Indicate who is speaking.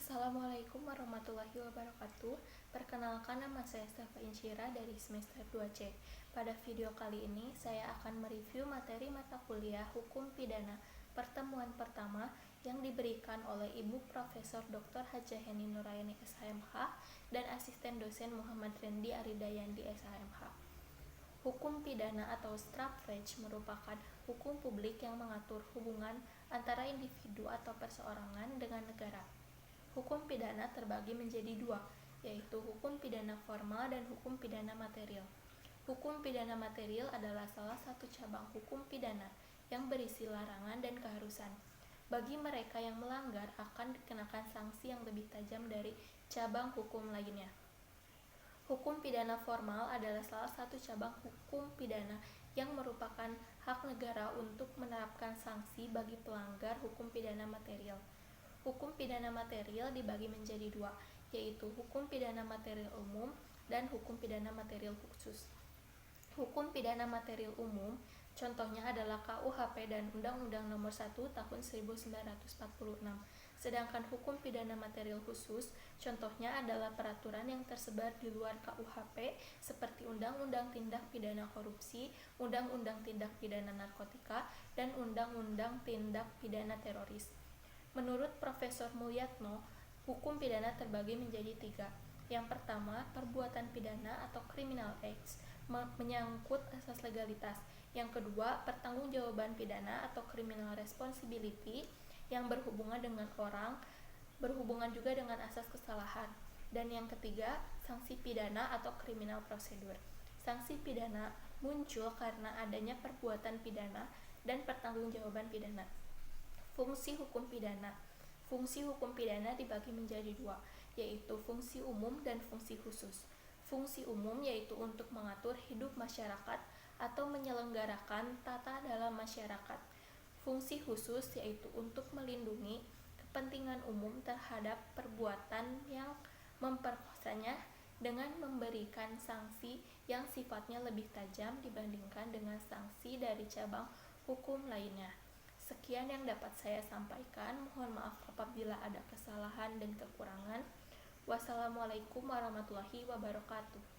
Speaker 1: Assalamualaikum warahmatullahi wabarakatuh. Perkenalkan, nama saya Stefa Insyira dari semester 2C. Pada video kali ini saya akan mereview materi mata kuliah Hukum Pidana pertemuan pertama yang diberikan oleh Ibu Profesor Dr. Hajah Heni Nuraini SHMH dan Asisten Dosen Muhammad Rendi Aridayandi SHMH. Hukum pidana atau Strafrecht merupakan hukum publik yang mengatur hubungan antara individu atau perseorangan dengan negara. Hukum pidana terbagi menjadi dua, yaitu hukum pidana formal dan hukum pidana material. Hukum pidana material adalah salah satu cabang hukum pidana yang berisi larangan dan keharusan. Bagi mereka yang melanggar akan dikenakan sanksi yang lebih tajam dari cabang hukum lainnya. Hukum pidana formal adalah salah satu cabang hukum pidana yang merupakan hak negara untuk menerapkan sanksi bagi pelanggar hukum pidana material. Hukum pidana material dibagi menjadi dua, yaitu hukum pidana material umum dan hukum pidana material khusus. Hukum pidana material umum contohnya adalah KUHP dan Undang-Undang Nomor 1 Tahun 1946. Sedangkan hukum pidana material khusus contohnya adalah peraturan yang tersebar di luar KUHP seperti Undang-Undang Tindak Pidana Korupsi, Undang-Undang Tindak Pidana Narkotika, dan Undang-Undang Tindak Pidana Teroris. Menurut Profesor Mulyatno, hukum pidana terbagi menjadi tiga. Yang pertama, perbuatan pidana atau criminal acts menyangkut asas legalitas. Yang kedua, pertanggungjawaban pidana atau criminal responsibility yang berhubungan dengan orang, berhubungan juga dengan asas kesalahan. Dan yang ketiga, sanksi pidana atau criminal procedure. Sanksi pidana muncul karena adanya perbuatan pidana dan pertanggungjawaban pidana. Fungsi hukum pidana. Fungsi hukum pidana dibagi menjadi dua, yaitu fungsi umum dan fungsi khusus. Fungsi umum yaitu untuk mengatur hidup masyarakat atau menyelenggarakan tata dalam masyarakat. Fungsi khusus yaitu untuk melindungi kepentingan umum terhadap perbuatan yang memperkosanya dengan memberikan sanksi yang sifatnya lebih tajam dibandingkan dengan sanksi dari cabang hukum lainnya. Sekian yang dapat saya sampaikan. Mohon maaf apabila ada kesalahan dan kekurangan. Wassalamualaikum warahmatullahi wabarakatuh.